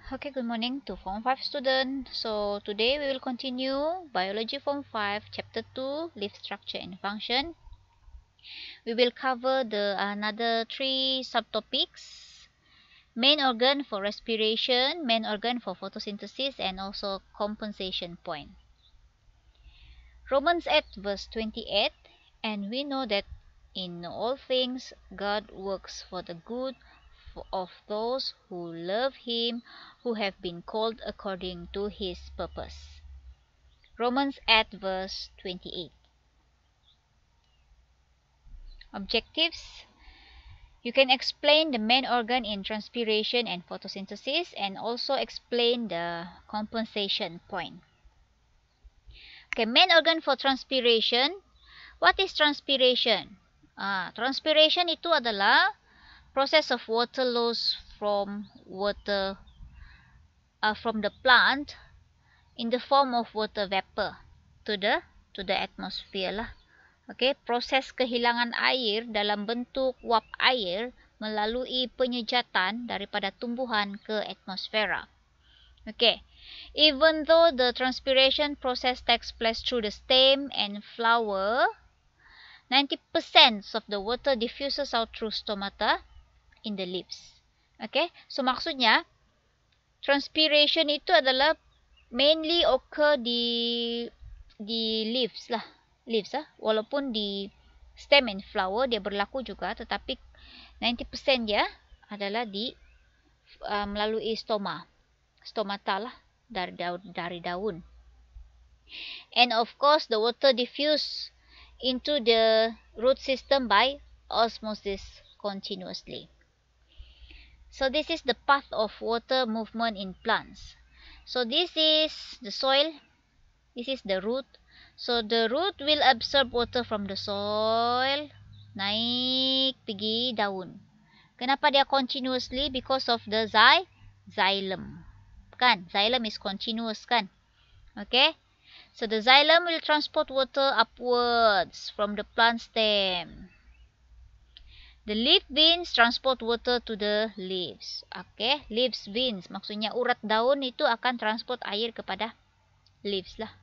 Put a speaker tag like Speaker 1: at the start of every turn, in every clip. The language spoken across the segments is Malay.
Speaker 1: Okay, good morning to Form 5 student. So today we will continue Biology Form 5 Chapter 2 Leaf Structure and Function. We will cover the another 3 subtopics: main organ for respiration, main organ for photosynthesis, and also compensation point. Romans 8 verse 28, and we know that in all things God works for the good of those who love him, who have been called according to his purpose. Romans 8 verse 28. Objectives: you can explain the main organ in transpiration and photosynthesis, and also explain the compensation point. Okay, main organ for transpiration. What is transpiration? Transpiration itu adalah process of water loss from the plant in the form of water vapor to the atmosphere lah. Okay, proses kehilangan air dalam bentuk uap air melalui penyejatan daripada tumbuhan ke atmosfera. Okay, even though the transpiration process takes place through the stem and flower, 90% of the water diffuses out through stomata in the leaves. Okay, so maksudnya transpiration itu adalah mainly occur di leaves lah, walaupun di stem and flower dia berlaku juga, tetapi 90% dia adalah di melalui stomata lah, dari daun. And of course the water diffuse into the root system by osmosis continuously. So this is the path of water movement in plants. So this is the soil, this is the root. So the root will absorb water from the soil, naik pergi daun. Kenapa dia continuously? Because of the xylem. Kan? Xylem is continuous kan? Okay? So the xylem will transport water upwards from the plant stem. The leaf veins transport water to the leaves. Okay, leaves veins maksudnya urat daun itu akan transport air kepada leaves lah.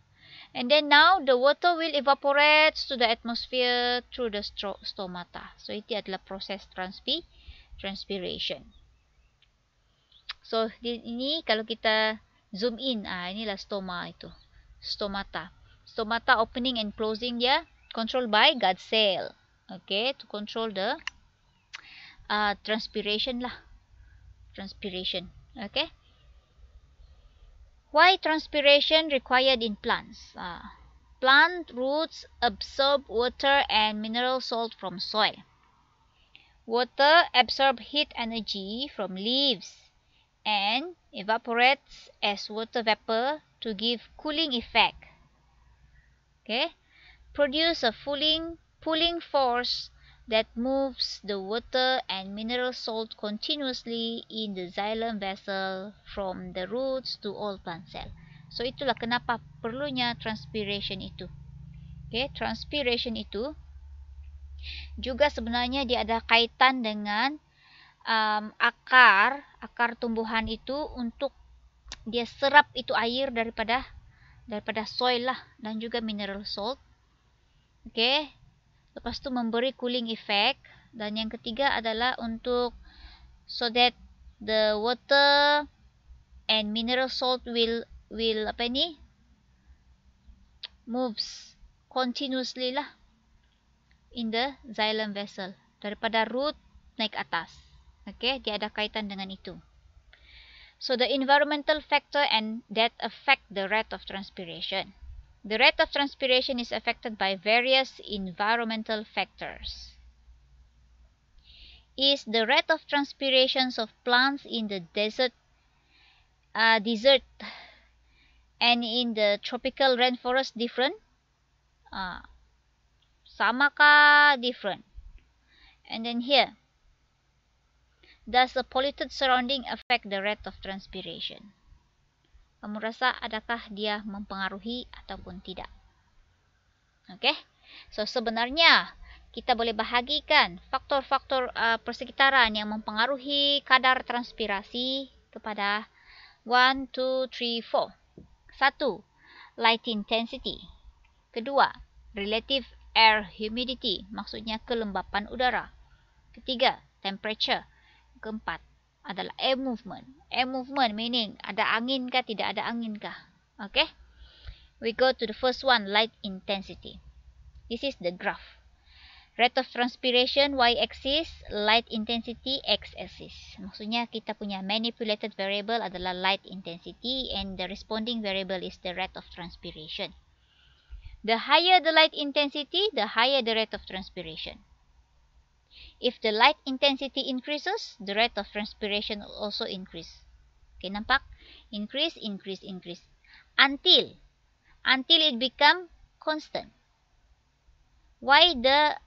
Speaker 1: And then now the water will evaporate to the atmosphere through the stomata. So itu adalah proses transpiration. So ini kalau kita zoom in, inilah stoma itu. Stomata. Stomata opening and closing dia controlled by guard cell. Okay, to control the transpiration lah. Transpiration. Okay. Why transpiration required in plants? Plant roots absorb water and mineral salt from soil. Water absorb heat energy from leaves and evaporates as water vapor to give cooling effect. Okay. Produce a pulling force that moves the water and mineral salt continuously in the xylem vessel from the roots to all plant cell. So itulah kenapa perlunya transpiration itu. Okay, transpiration itu juga sebenarnya dia ada kaitan dengan akar tumbuhan itu untuk dia serap itu air daripada soil lah, dan juga mineral salt. Okay. Lepas tu memberi cooling effect, dan yang ketiga adalah untuk so that the water and mineral salt will moves continuously lah in the xylem vessel daripada root naik atas. Okay, dia ada kaitan dengan itu. So the environmental factor and that affect the rate of transpiration. The rate of transpiration is affected by various environmental factors. Is the rate of transpirations of plants in the desert and in the tropical rainforest different? Sama kah different? And then here, does a polluted surrounding affect the rate of transpiration? Kamu rasa adakah dia mempengaruhi ataupun tidak? Okay. So sebenarnya kita boleh bahagikan faktor-faktor persekitaran yang mempengaruhi kadar transpirasi kepada 1, 2, 3, 4. 1. Light intensity. Kedua, relative air humidity, maksudnya kelembapan udara. Ketiga, temperature. Keempat adalah air movement. Air movement meaning ada angin kah, tidak ada angin kah. Okay? We go to the first one, light intensity. This is the graph. Rate of transpiration y-axis, light intensity x-axis. Maksudnya kita punya manipulated variable adalah light intensity and the responding variable is the rate of transpiration. The higher the light intensity, the higher the rate of transpiration. If the light intensity increases, the rate of transpiration will also increase. Okay, nampak? Increase, increase, increase. Until it become constant. Why the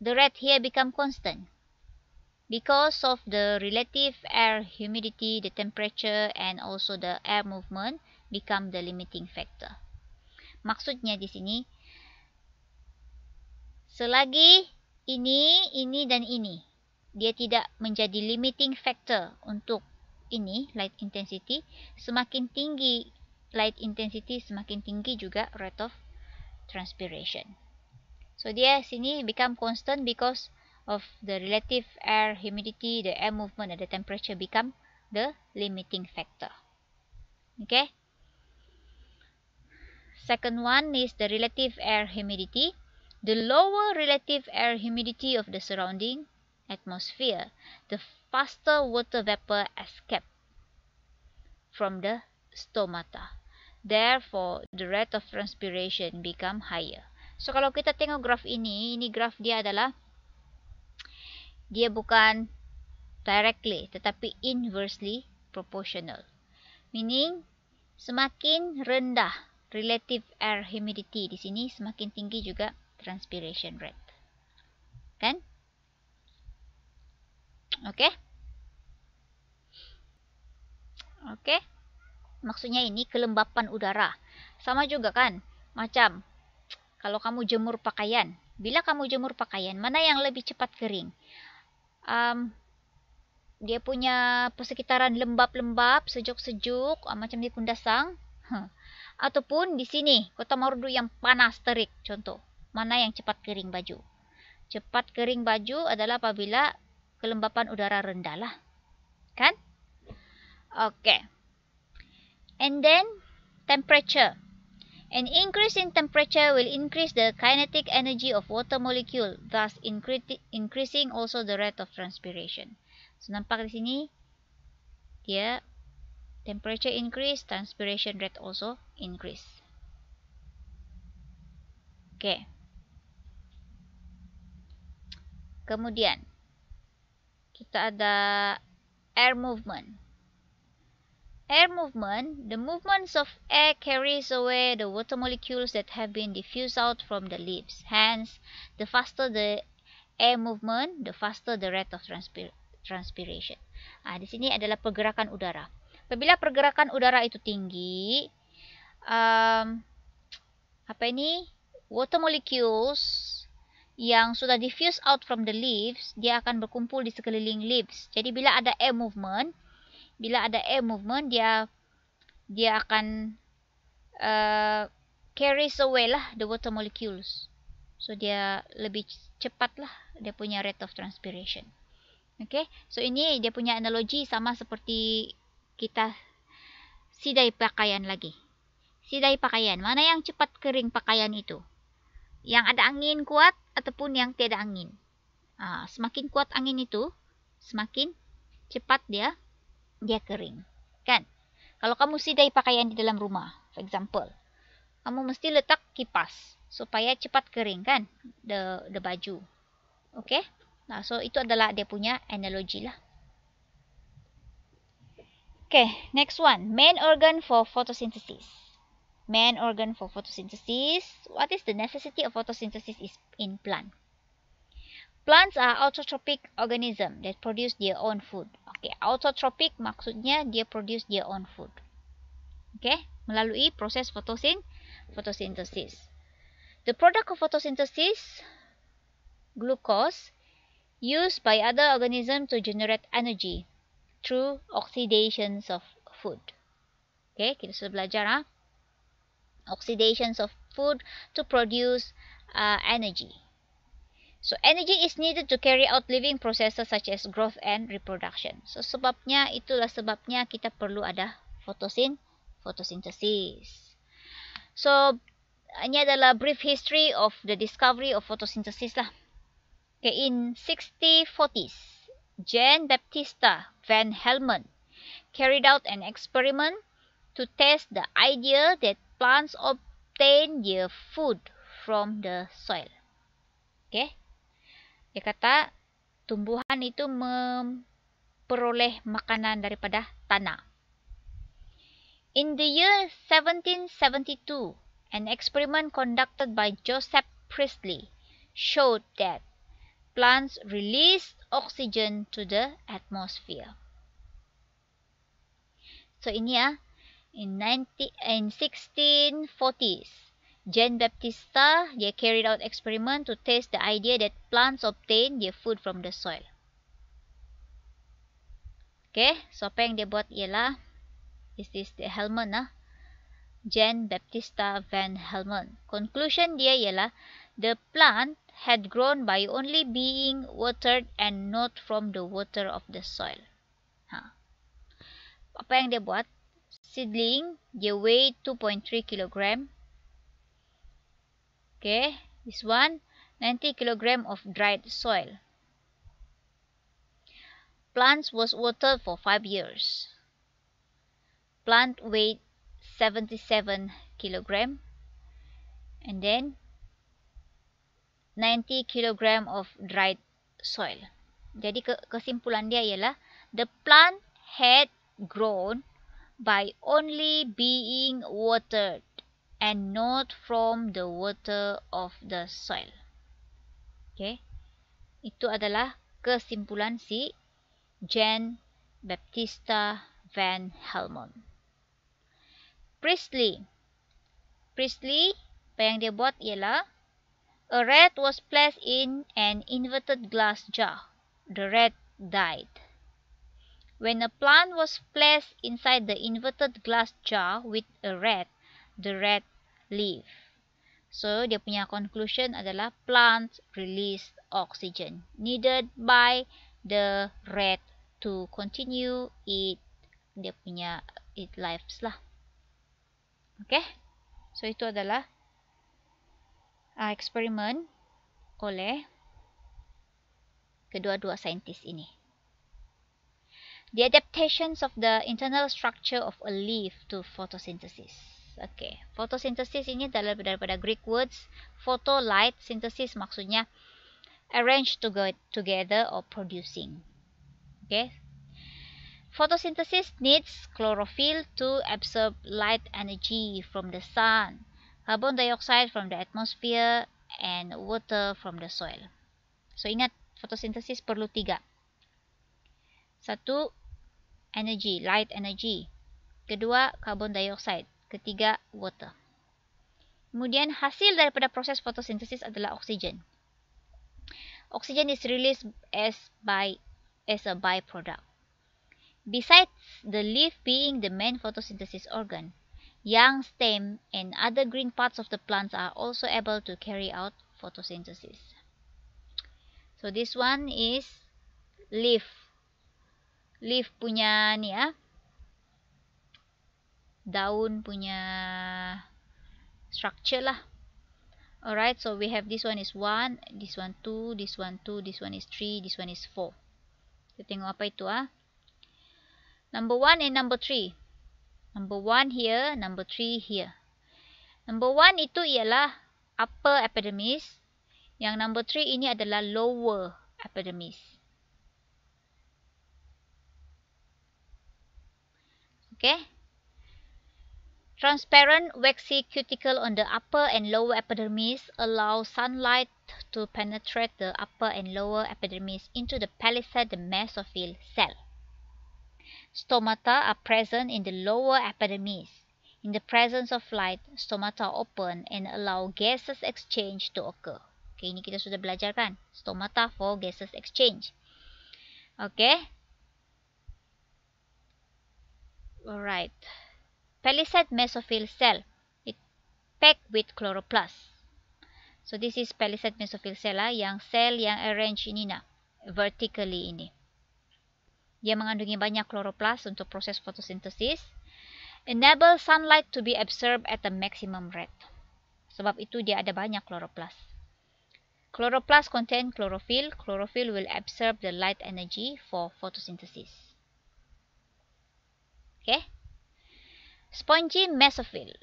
Speaker 1: rate here become constant? Because of the relative air humidity, the temperature, and also the air movement become the limiting factor. Maksudnya di sini, selagi ini, dan ini, dia tidak menjadi limiting factor untuk ini, light intensity, semakin tinggi light intensity, semakin tinggi juga rate of transpiration. So dia sini become constant because of the relative air humidity, the air movement, and the temperature become the limiting factor. Okay. Second one is the relative air humidity. The lower relative air humidity of the surrounding atmosphere, the faster water vapor escape from the stomata. Therefore, the rate of transpiration become higher. So, kalau kita tengok graf ini graf dia adalah, dia bukan directly, tetapi inversely proportional. Meaning, semakin rendah relative air humidity di sini, semakin tinggi juga transpiration rate. Kan? Oke? Oke? Maksudnya ini kelembapan udara. Sama juga kan? Macam kalau kamu jemur pakaian. Bila kamu jemur pakaian, mana yang lebih cepat kering? Dia punya persekitaran lembab-lembab, sejuk-sejuk, macam di Kundasang. Ataupun di sini, Kota Marudu yang panas terik, contoh. Mana yang cepat kering baju? Cepat kering baju adalah apabila kelembapan udara rendah lah. Kan? Okay. And then, temperature. An increase in temperature will increase the kinetic energy of water molecule, thus increasing also the rate of transpiration. So, nampak di sini, dia temperature increase, transpiration rate also increase. Okay. Kemudian, kita ada air movement. Air movement, the movements of air carries away the water molecules that have been diffused out from the leaves. Hence, the faster the air movement, the faster the rate of transpiration. Di sini adalah pergerakan udara. Apabila pergerakan udara itu tinggi, water molecules yang sudah diffused out from the leaves, dia akan berkumpul di sekeliling leaves. Jadi bila ada air movement, dia akan carries away lah the water molecules. So dia lebih cepat lah dia punya rate of transpiration. Okay, so ini dia punya analogi sama seperti kita sidai pakaian lagi. Sidai pakaian, mana yang cepat kering pakaian itu? Yang ada angin kuat ataupun yang tiada angin? Semakin kuat angin itu, semakin cepat dia kering, kan? Kalau kamu sidai pakaian di dalam rumah, for example, kamu mesti letak kipas supaya cepat kering, kan? The baju. Okay? Nah, so itu adalah dia punya analogi lah. Okay, next one, main organ for photosynthesis. Main organ for photosynthesis. What is the necessity of photosynthesis in plant? Plants are autotrophic organism that produce their own food. Okay, autotrophic maksudnya dia produce their own food. Okay, melalui proses photosynthesis. The product of photosynthesis, glucose, used by other organisms to generate energy through oxidations of food. Okay, kita sudah belajar oxidations of food to produce energy. So energy is needed to carry out living processes such as growth and reproduction. So itulah sebabnya kita perlu ada photosynthesis. So ini adalah brief history of the discovery of photosynthesis lah. Okay, in 1640s, Jean Baptista van Helmont carried out an experiment to test the idea that plants obtain their food from the soil. Okay. Dia kata tumbuhan itu memperoleh makanan daripada tanah. In the year 1772, an experiment conducted by Joseph Priestley showed that plants released oxygen to the atmosphere. So ini in 1640s, Jean Baptista dia carried out experiment to test the idea that plants obtain their food from the soil. Okay, so apa yang dia buat ialah this is the Helmont Jean Baptista van Helmont. Conclusion dia ialah the plant had grown by only being watered and not from the water of the soil. Apa yang dia buat? Seedling dia weigh 2.3 kg. Okay, this one 90 kg of dried soil. Plants was watered for 5 years. Plant weighed 77 kg. And then 90 kg of dried soil. Jadi kesimpulan dia ialah the plant had grown by only being watered and not from the water of the soil. Okay. Itu adalah kesimpulan si Jean Baptista van Helmont. Priestley, apa yang dia buat ialah a rat was placed in an inverted glass jar. The rat died. When a plant was placed inside the inverted glass jar with a rat, the rat lived. So, dia punya conclusion adalah plants release oxygen needed by the rat to continue it lives lah. Okay? So, itu adalah eksperimen oleh kedua-dua saintis ini. The adaptations of the internal structure of a leaf to photosynthesis. Okay, photosynthesis ini daripada Greek words photo, light, synthesis maksudnya arrange together or producing. Okay, photosynthesis needs chlorophyll to absorb light energy from the sun, carbon dioxide from the atmosphere, and water from the soil. So ingat, photosynthesis perlu 3. 1, energy, light energy. 2, carbon dioxide. 3, water. Kemudian hasil daripada proses photosynthesis adalah oksigen. Oksigen is released as a byproduct. Besides the leaf being the main photosynthesis organ, young stem and other green parts of the plants are also able to carry out photosynthesis. So this one is leaf. Leaf punya ni daun punya structure lah. Alright, so we have this one is 1, this one 2, this one 2, this one is 3, this one is 4. Kita tengok apa itu Number 1 and number 3. Number 1 here, number 3 here. Number 1 itu ialah upper epidermis. Yang number 3 ini adalah lower epidermis. Okay. Transparent waxy cuticle on the upper and lower epidermis allow sunlight to penetrate the upper and lower epidermis into the palisade mesophyll cell. Stomata are present in the lower epidermis. In the presence of light, stomata open and allow gases exchange to occur. Okay, ini kita sudah belajar kan? Stomata for gases exchange. Okay. Alright. Palisade mesophyll cell. It packed with chloroplast. So this is palisade mesophyll cell yang sel yang arrange ini vertically ini. Dia mengandungi banyak chloroplast untuk proses fotosintesis. Enable sunlight to be absorbed at the maximum rate. Sebab itu dia ada banyak chloroplast. Chloroplast contain chlorophyll. Chlorophyll will absorb the light energy for photosynthesis. Okay. Spongy mesophyll.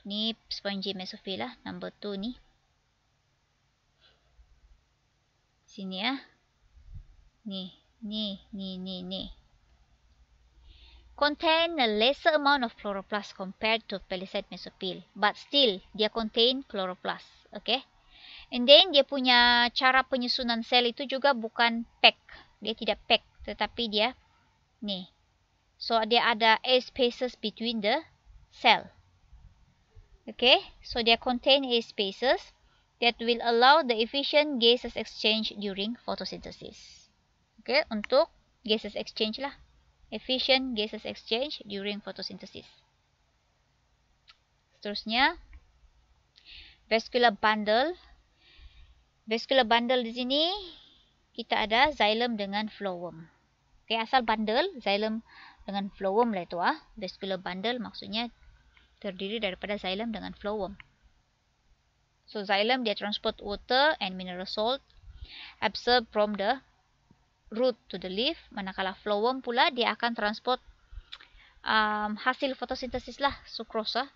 Speaker 1: Ni spongy mesophyll number 2 ni. Sini Ni. Contain a lesser amount of chloroplast compared to palisade mesophyll, but still dia contain chloroplast. Okay. And then dia punya cara penyusunan sel itu juga bukan pack. Dia tidak pack, tetapi dia ni. So dia ada air spaces between the cell. Okay, so dia contain air spaces that will allow the efficient gases exchange during photosynthesis. Okay, untuk gases exchange lah. Efficient gases exchange during photosynthesis. Seterusnya, vascular bundle. Vascular bundle di sini kita ada xylem dengan phloem. Okay, asal bundle xylem dengan phloem lah itu Vascular bundle maksudnya terdiri daripada xylem dengan phloem. So xylem dia transport water and mineral salt absorbed from the root to the leaf, manakala phloem pula dia akan transport hasil fotosintesis lah, sucrose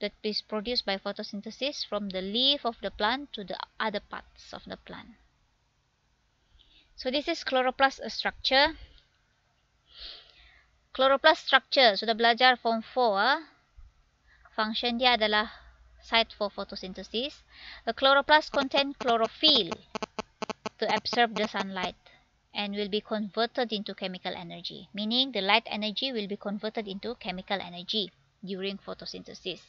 Speaker 1: that is produced by photosynthesis from the leaf of the plant to the other parts of the plant. So this is chloroplast structure. Chloroplast structure sudah belajar form 4 Function dia adalah site for photosynthesis. The chloroplast contain chlorophyll to absorb the sunlight and will be converted into chemical energy, meaning the light energy will be converted into chemical energy during photosynthesis.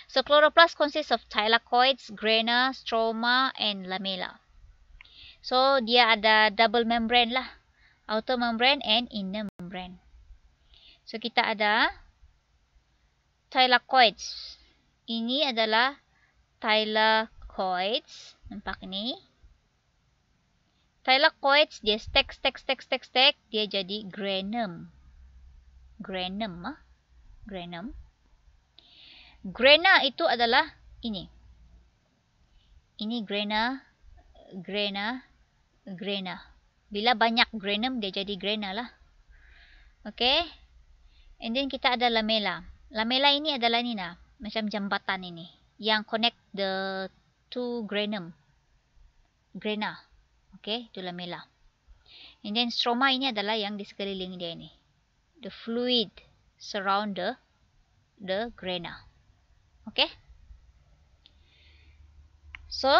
Speaker 1: So chloroplast consists of thylakoids, grana, stroma, and lamella. So dia ada double membrane lah, outer membrane and inner membrane. So kita ada thylakoids. Ini adalah thylakoids. Nampak ni? Thylakoids dia stack. Dia jadi granum. Granum. Grana itu adalah ini. Ini grana. Bila banyak granum, dia jadi grana lah. Okay. And then kita ada lamella. Lamella ini adalah ni macam jambatan ini. Yang connect the two granum. Grana. Okay. Itu lamella. And then stroma ini adalah yang di sekeliling dia ini. The fluid surround the grana. Okay. So,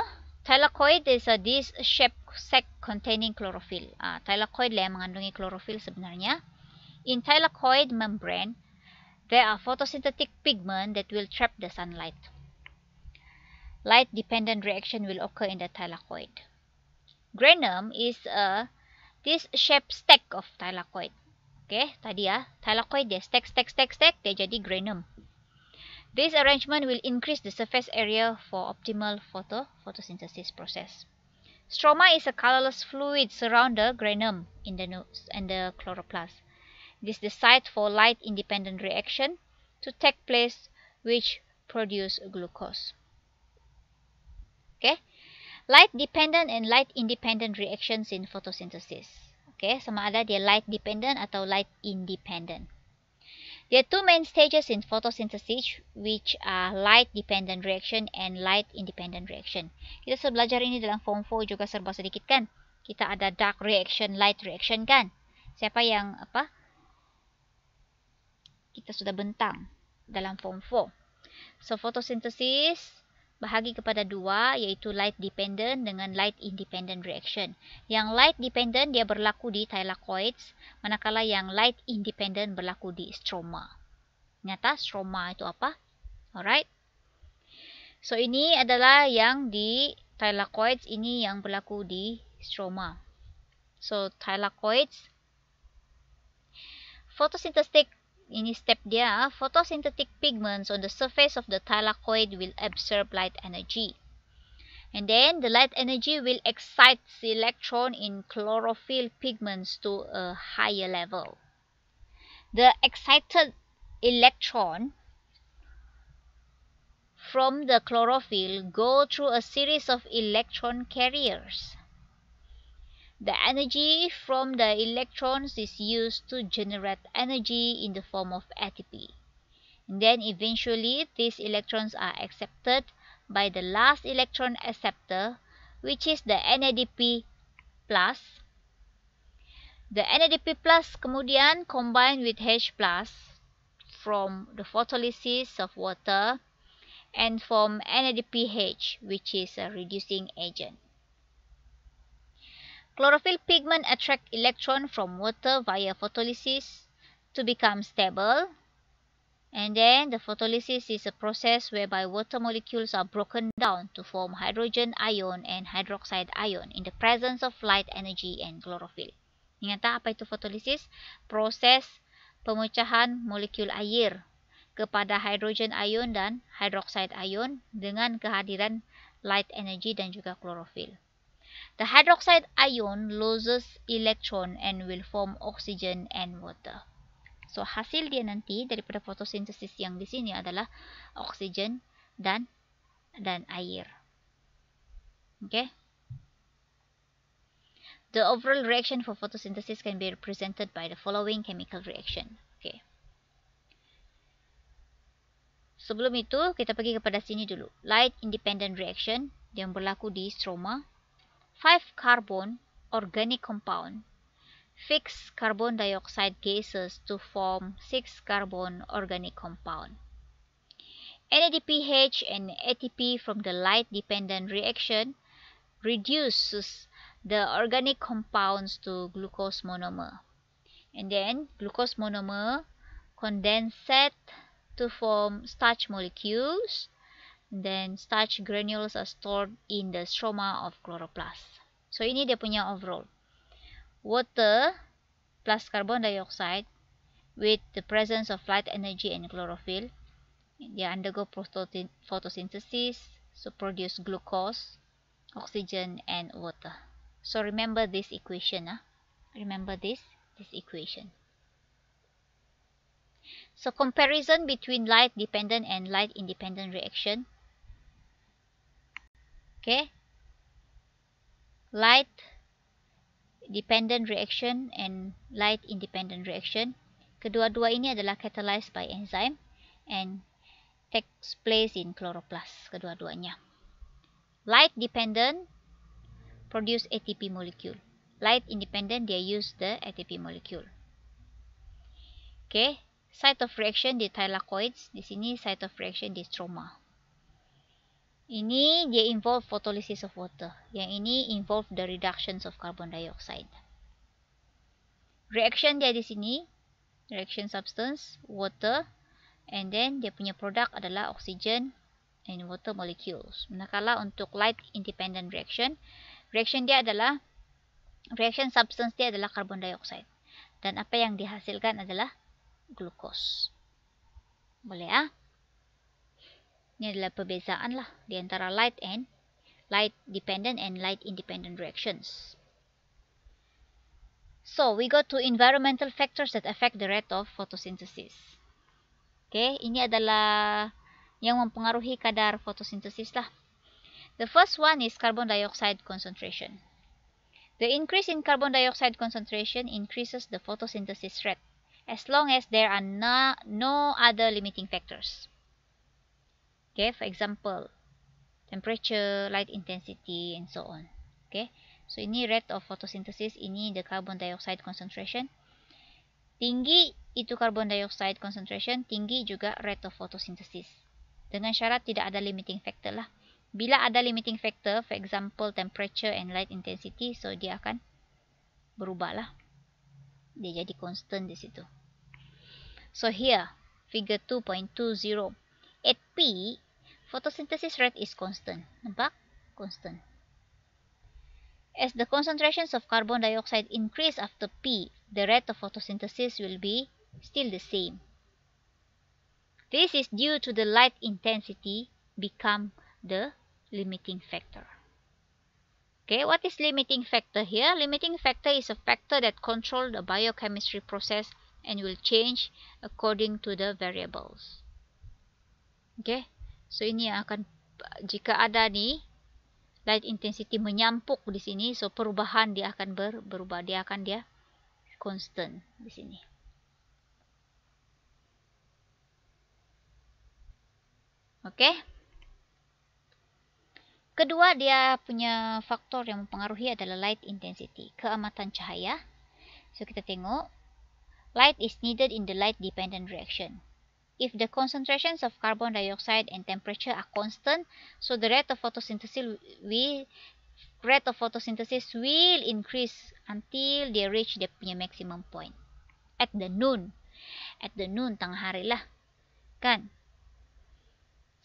Speaker 1: thylakoid is a disc-shaped sac containing chlorophyll. Thylakoid lah yang mengandungi chlorophyll sebenarnya. In thylakoid membrane, there are photosynthetic pigment that will trap the sunlight. Light-dependent reaction will occur in the thylakoid. Granum is a disc-shaped stack of thylakoid. Okay, tadi thylakoid dia stack, dia jadi granum. This arrangement will increase the surface area for optimal photosynthesis process. Stroma is a colorless fluid surround the granum in the nose and the chloroplast. This is the site for light-independent reaction to take place which produce glucose. Okay, light-dependent and light-independent reactions in photosynthesis. Okay, sama ada dia light-dependent atau light-independent. There are two main stages in photosynthesis, which are light-dependent reaction and light-independent reaction. Kita sudah belajar ini dalam form 4 juga serba sedikit kan. Kita ada dark reaction, light reaction kan. Siapa yang kita sudah bentang dalam form 4. So photosynthesis bahagi kepada dua, iaitu light-dependent dengan light-independent reaction. Yang light-dependent dia berlaku di thylakoids, manakala yang light-independent berlaku di stroma. Nyata stroma itu apa? Alright. So ini adalah yang di thylakoids, ini yang berlaku di stroma. So thylakoids, photosynthetic ini step dia, photosynthetic pigments on the surface of the thylakoid will absorb light energy. And then the light energy will excite the electron in chlorophyll pigments to a higher level. The excited electron from the chlorophyll go through a series of electron carriers. The energy from the electrons is used to generate energy in the form of ATP. And then eventually these electrons are accepted by the last electron acceptor, which is the NADP+. The NADP+ kemudian combine with H+ from the photolysis of water and form NADPH, which is a reducing agent. Chlorophyll pigment attract electron from water via photolysis to become stable. And then the photolysis is a process whereby water molecules are broken down to form hydrogen ion and hydroxide ion in the presence of light energy and chlorophyll. Ingat tak apa itu photolysis? Proses pemecahan molekul air kepada hydrogen ion dan hydroxide ion dengan kehadiran light energy dan juga chlorophyll. The hydroxide ion loses electron and will form oxygen and water. So hasil dia nanti daripada fotosintesis yang di sini adalah oksigen dan air. Okay? The overall reaction for photosynthesis can be represented by the following chemical reaction. Okay. Sebelum itu kita pergi kepada sini dulu. Light independent reaction yang berlaku di stroma. 5 carbon organic compound fix carbon dioxide gases to form 6 carbon organic compound. NADPH and ATP from the light dependent reaction reduces the organic compounds to glucose monomer. And then glucose monomer condensate to form starch molecules. Then starch granules are stored in the stroma of chloroplast. So ini dia punya overall. Water plus carbon dioxide with the presence of light energy and chlorophyll. They undergo photosynthesis to produce glucose, oxygen, and water. So remember this equation. Remember this equation. So comparison between light dependent and light independent reaction. Okay. Light dependent reaction and light independent reaction. Kedua-dua ini adalah catalyzed by enzyme and takes place in chloroplast. Kedua-duanya. Light dependent produce ATP molecule. Light independent they use the ATP molecule. Okay. Site of reaction di thylakoids. Di sini site of reaction di stroma. Ini dia involve photolysis of water. Yang ini involve the reductions of carbon dioxide. Reaction dia di sini, reaction substance, water, and then dia punya produk adalah oxygen and water molecules. Manakala untuk light independent reaction, reaction substance dia adalah carbon dioxide. Dan apa yang dihasilkan adalah glucose. Boleh Ini adalah perbezaan lah di antara light dependent and light independent reactions. So we go to environmental factors that affect the rate of photosynthesis. Okay, ini adalah yang mempengaruhi kadar fotosintesis lah. The first one is carbon dioxide concentration. The increase in carbon dioxide concentration increases the photosynthesis rate as long as there are no other limiting factors. Okay, for example, temperature, light intensity, and so on. Okay, so ini rate of photosynthesis, ini the carbon dioxide concentration. Tinggi itu carbon dioxide concentration, tinggi juga rate of photosynthesis. Dengan syarat tidak ada limiting factor lah. Bila ada limiting factor, for example, temperature and light intensity, so dia akan berubah lah. Dia jadi constant di situ. So here, figure 2.20. At P, photosynthesis rate is constant. Nampak? Constant. As the concentrations of carbon dioxide increase after P, the rate of photosynthesis will be still the same. This is due to the light intensity become the limiting factor. Okay, what is limiting factor here? Limiting factor is a factor that control the biochemistry process and will change according to the variables. Okay, so ini akan, jika ada ni light intensity menyampuk di sini, so perubahan dia akan berubah, dia constant di sini. Okay. Kedua, dia punya faktor yang mempengaruhi adalah light intensity, keamatan cahaya. So kita tengok, light is needed in the light dependent reaction. If the concentrations of carbon dioxide and temperature are constant, so the rate of photosynthesis will increase until they reach their punya maximum point. At the noon, tengah hari lah, kan?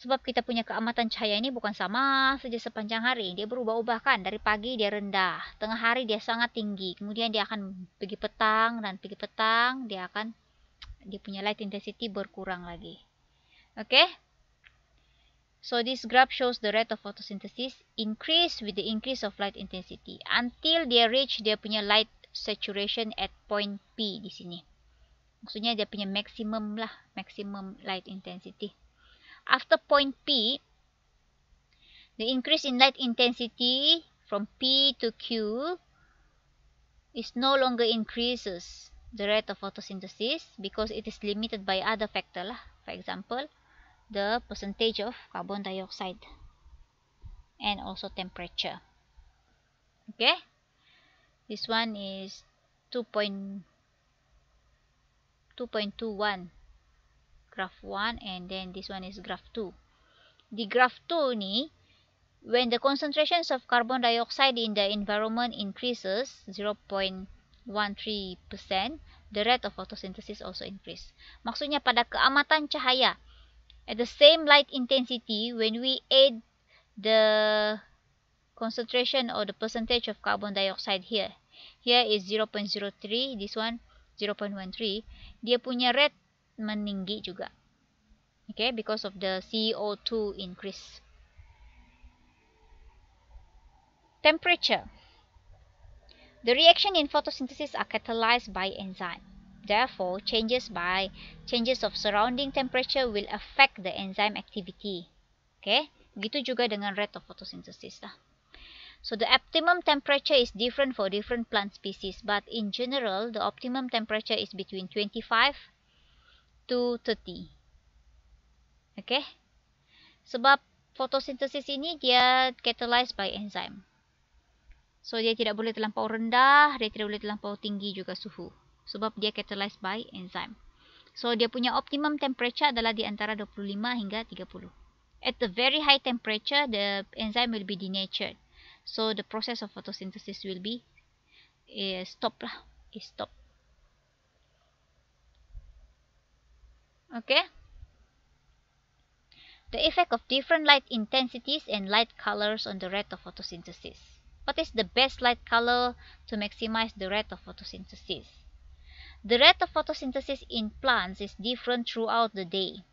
Speaker 1: Sebab kita punya keamatan cahaya ini bukan sama saja sepanjang hari. Dia berubah-ubah kan. Dari pagi dia rendah. Tengah hari dia sangat tinggi. Kemudian dia akan pergi petang. Dan pergi petang dia punya light intensity berkurang lagi. Okay. So this graph shows the rate of photosynthesis increase with the increase of light intensity. Until dia reach dia punya light saturation at point P di sini. Maksudnya dia punya maximum lah. Maximum light intensity. After point P, the increase in light intensity from P to Q is no longer increases the rate of photosynthesis because it is limited by other factor lah. For example, the percentage of carbon dioxide and also temperature. Okay, this one is 2.21. Graph 1 and then this one is graph 2. The graph 2 ni, when the concentrations of carbon dioxide in the environment increases 0.13%, the rate of photosynthesis also increase. Maksudnya pada keamatan cahaya, at the same light intensity, when we add the concentration or the percentage of carbon dioxide here is 0.03, this one 0.13, dia punya rate meninggi juga. Okay, because of the CO2 increase. Temperature. The reaction in photosynthesis are catalyzed by enzyme. Therefore, changes of surrounding temperature will affect the enzyme activity. Okay, begitu juga dengan rate of photosynthesis lah. So the optimum temperature is different for different plant species, but in general, the optimum temperature is between 25 to 30. Okay. Sebab photosynthesis ini dia catalyzed by enzyme. So dia tidak boleh terlampau rendah, dia tidak boleh terlampau tinggi juga suhu. Sebab dia catalyzed by enzyme. So dia punya optimum temperature adalah di antara 25 hingga 30. At the very high temperature, the enzyme will be denatured. So the process of photosynthesis will be stop. Okay. The effect of different light intensities and light colors on the rate of photosynthesis. What is the best light color to maximize the rate of photosynthesis? The rate of photosynthesis in plants is different throughout the day.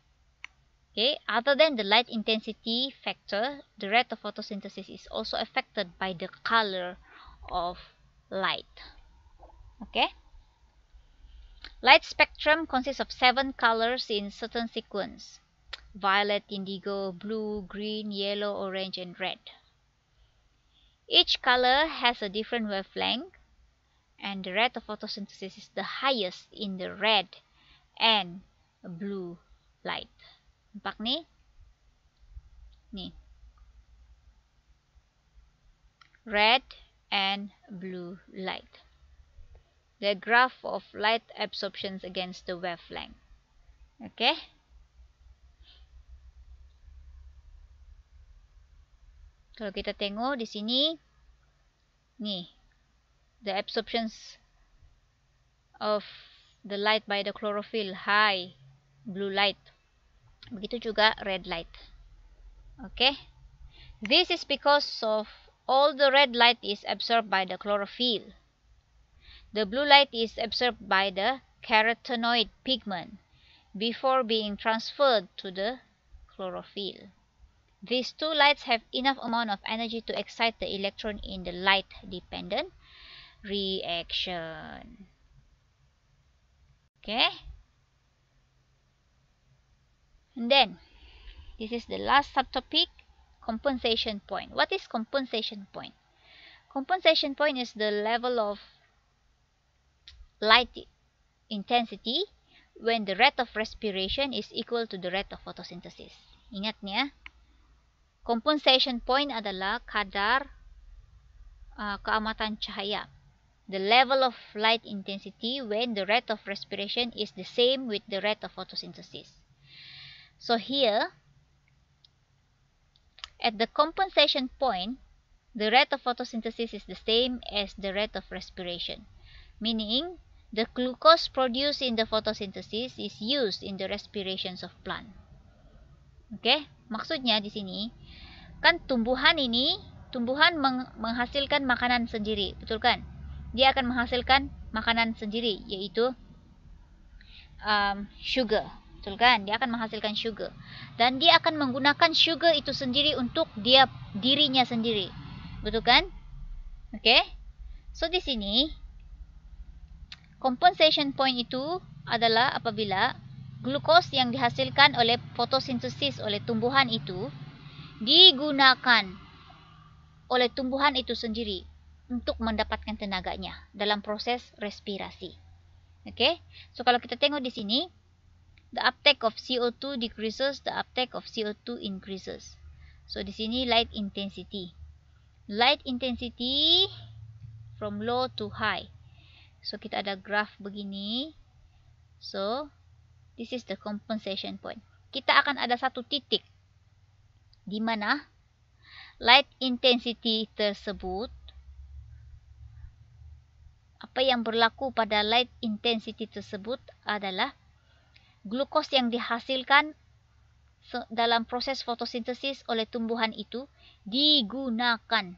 Speaker 1: Okay, other than the light intensity factor, the rate of photosynthesis is also affected by the color of light. Okay. Light spectrum consists of 7 colors in certain sequence: violet, indigo, blue, green, yellow, orange, and red. Each color has a different wavelength, and the rate of photosynthesis is the highest in the red and blue light. Nampak ni? Ni. Red and blue light. The graph of light absorptions against the wavelength. Okay? Kalau kita tengok di sini, ni, the absorptions of the light by the chlorophyll, high, blue light. Begitu juga red light. Okay? This is because of all the red light is absorbed by the chlorophyll. The blue light is absorbed by the carotenoid pigment. before being transferred to the chlorophyll. These two lights have enough amount of energy to excite the electron in the light-dependent reaction. Okay? And then, this is the last subtopic, compensation point. What is compensation point? Compensation point is the level of light intensity when the rate of respiration is equal to the rate of photosynthesis. Ingat nih ya. Compensation point adalah kadar keamatan cahaya. The level of light intensity when the rate of respiration is the same with the rate of photosynthesis. So here, at the compensation point, the rate of photosynthesis is the same as the rate of respiration, meaning the glucose produced in the photosynthesis is used in the respirations of plant. Okay? Maksudnya di sini, kan tumbuhan menghasilkan makanan sendiri, betul kan? Dia akan menghasilkan makanan sendiri, yaitu sugar, betul kan? Dia akan menghasilkan sugar, dan dia akan menggunakan sugar itu sendiri untuk dirinya sendiri, betul kan? Okay? So di sini compensation point itu adalah apabila glukos yang dihasilkan oleh fotosintesis oleh tumbuhan itu digunakan oleh tumbuhan itu sendiri untuk mendapatkan tenaganya dalam proses respirasi. Okay? So kalau kita tengok di sini, the uptake of CO2 decreases, the uptake of CO2 increases. So di sini light intensity. Light intensity from low to high. So kita ada graph begini. So this is the compensation point. Kita akan ada satu titik di mana light intensity tersebut, apa yang berlaku pada light intensity tersebut adalah glukos yang dihasilkan dalam proses fotosintesis oleh tumbuhan itu digunakan.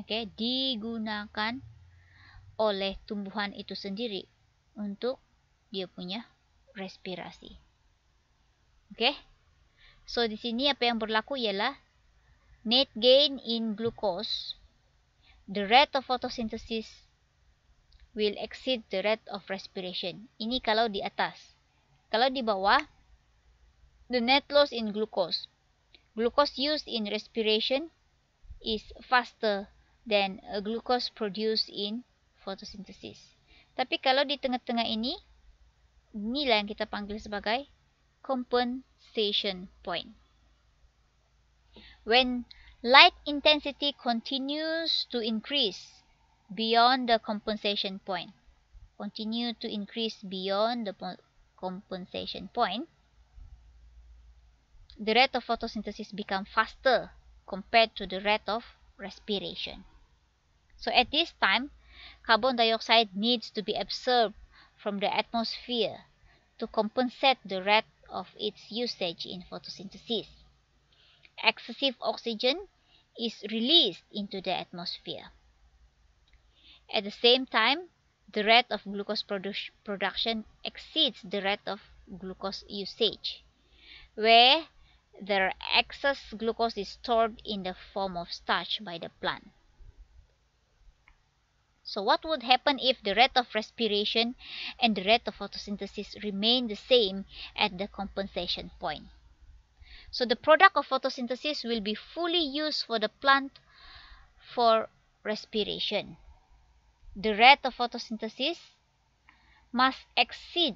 Speaker 1: Okay, digunakan oleh tumbuhan itu sendiri untuk dia punya respirasi. Okay? So di sini apa yang berlaku ialah net gain in glucose, the rate of photosynthesis will exceed the rate of respiration. Ini kalau di atas. Kalau di bawah, the net loss in glucose. Glucose used in respiration is faster than glucose produced in photosynthesis. Tapi kalau di tengah-tengah ini, inilah yang kita panggil sebagai compensation point. When light intensity continues to increase beyond the compensation point, the rate of photosynthesis becomes faster compared to the rate of respiration. So at this time, carbon dioxide needs to be absorbed from the atmosphere to compensate the rate of its usage in photosynthesis. Excessive oxygen is released into the atmosphere. At the same time, the rate of glucose production exceeds the rate of glucose usage, where the excess glucose is stored in the form of starch by the plant. So what would happen if the rate of respiration and the rate of photosynthesis remain the same at the compensation point? So the product of photosynthesis will be fully used for the plant for respiration. The rate of photosynthesis must exceed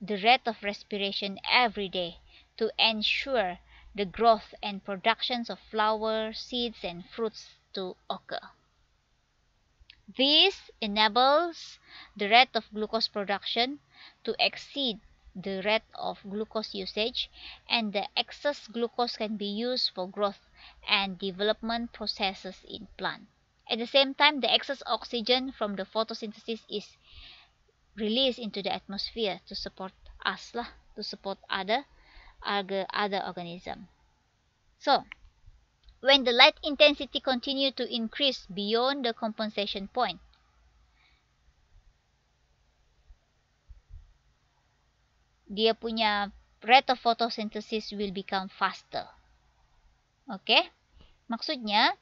Speaker 1: the rate of respiration every day to ensure the growth and productions of flowers, seeds, and fruits to occur. This enables the rate of glucose production to exceed the rate of glucose usage, and the excess glucose can be used for growth and development processes in plant. At the same time, the excess oxygen from the photosynthesis is released into the atmosphere to support us to support other organisms. So when the light intensity continue to increase beyond the compensation point, dia punya rate of photosynthesis will become faster. Oke? Maksudnya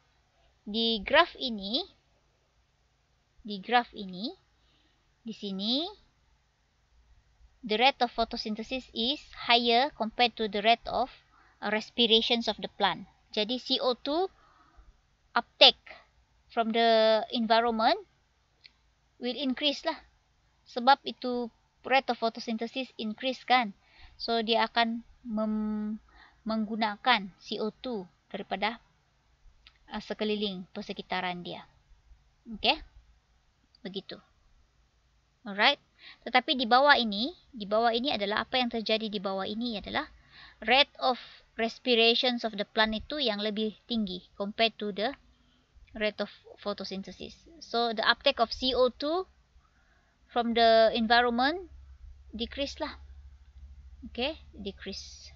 Speaker 1: di graf ini di sini the rate of photosynthesis is higher compared to the rate of respirations of the plant. Jadi CO2 uptake from the environment will increase lah. Sebab itu rate of photosynthesis increase kan. So dia akan menggunakan CO2 daripada sekeliling persekitaran dia. Okay? Begitu. Alright. Tetapi di bawah ini adalah apa yang terjadi di bawah ini adalah rate of respirations of the plant itu yang lebih tinggi compared to the rate of photosynthesis. So the uptake of CO2 from the environment decrease lah. Okay, decrease.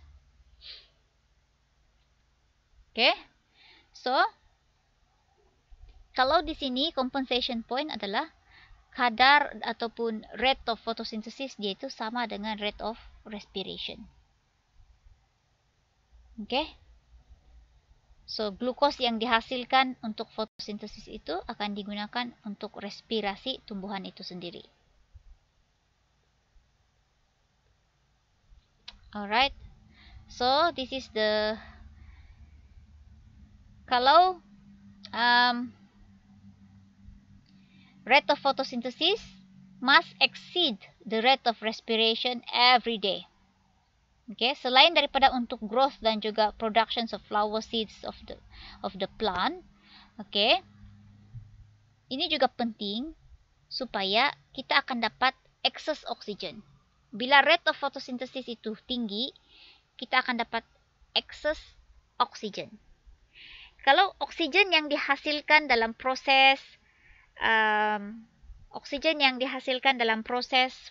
Speaker 1: Okay. So kalau di sini compensation point adalah kadar ataupun rate of photosynthesis dia itu sama dengan rate of respiration. Okay. So glukos yang dihasilkan untuk fotosintesis itu akan digunakan untuk respirasi tumbuhan itu sendiri. Alright. So this is the kalau rate of photosynthesis must exceed the rate of respiration every day. Okay, selain daripada untuk growth dan juga productions of flower seeds of the plant, okay, ini juga penting supaya kita akan dapat excess oxygen. Bila rate of photosynthesis itu tinggi, kita akan dapat excess oxygen. Kalau oksigen yang dihasilkan dalam proses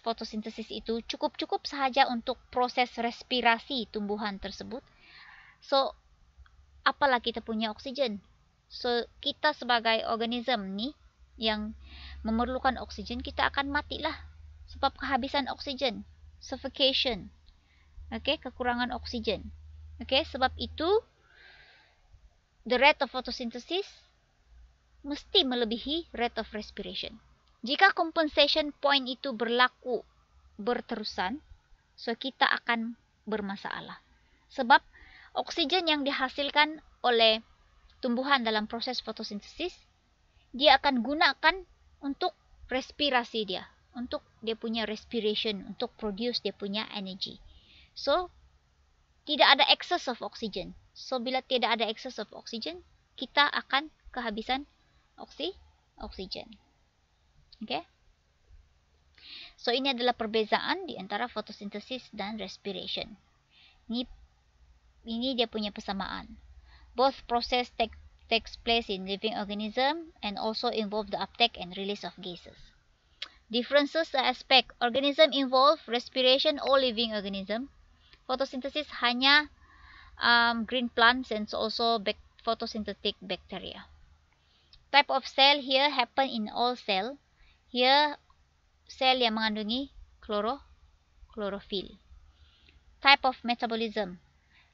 Speaker 1: fotosintesis itu cukup sahaja untuk proses respirasi tumbuhan tersebut. So, apalah kita punya oksigen? So, kita sebagai organisme ni yang memerlukan oksigen, kita akan matilah sebab kehabisan oksigen, suffocation. Okay, kekurangan oksigen. Okay, sebab itu the rate of photosynthesis mesti melebihi rate of respiration. Jika compensation point itu berlaku berterusan, so kita akan bermasalah. Sebab oksigen yang dihasilkan oleh tumbuhan dalam proses fotosintesis, dia akan gunakan untuk respirasi dia, untuk dia punya respiration, untuk produce dia punya energy. So, tidak ada excess of oxygen. So, bila tidak ada excess of oxygen, kita akan kehabisan oksigen. Okay? So, ini adalah perbezaan di antara fotosintesis dan respiration. Ini dia punya persamaan. Both process takes place in living organism and also involve the uptake and release of gases. Differences aspect organism involve respiration or living organism. Photosynthesis hanya green plants and also photosynthetic bacteria. Type of cell here happen in all cell. Here sel yang mengandungi chlorophyll. Type of metabolism.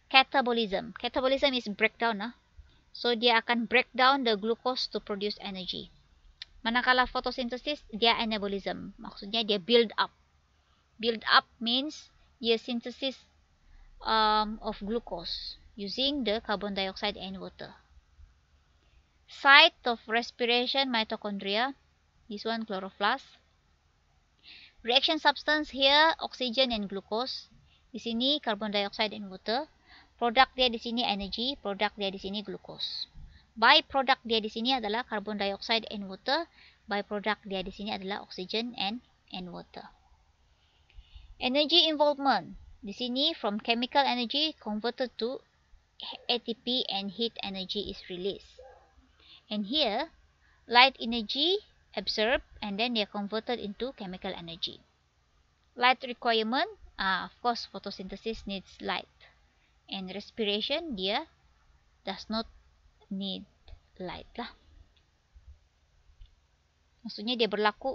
Speaker 1: Catabolism. Catabolism is breakdown. So dia akan break down the glucose to produce energy. Manakala photosynthesis dia anabolism. Maksudnya dia build up. Build up means dia synthesis of glucose using the carbon dioxide and water. Site of respiration mitochondria. This one chloroplast. Reaction substance here oxygen and glucose. Di sini carbon dioxide and water. Produk dia di sini energy, produk dia di sini glucose. Byproduct dia di sini adalah carbon dioxide and water. Byproduct dia di sini adalah oxygen and water. Energy involvement. Di sini from chemical energy converted to ATP and heat energy is released. And here, light energy absorbed and then they are converted into chemical energy. Light requirement, of course photosynthesis needs light. And respiration, dia does not need light lah. Maksudnya dia berlaku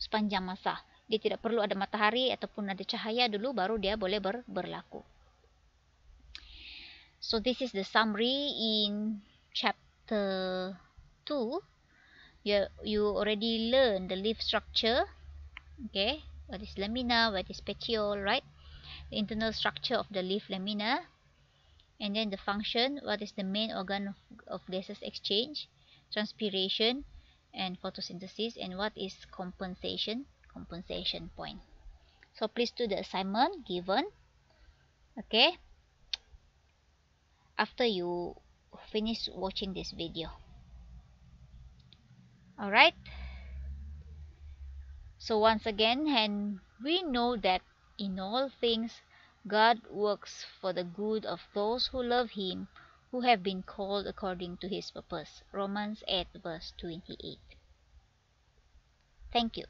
Speaker 1: sepanjang masa. Dia tidak perlu ada matahari ataupun ada cahaya dulu baru dia boleh berlaku. So this is the summary in chapter 2. You already learned the leaf structure. Okay, what is lamina, what is petiole, right? The internal structure of the leaf lamina. And then the function, what is the main organ of gaseous exchange, transpiration, and photosynthesis, and what is compensation point. So please do the assignment given, okay, after you finish watching this video. Alright, so once again, and we know that in all things God works for the good of those who love Him, who have been called according to His purpose. Romans 8 verse 28. Thank you.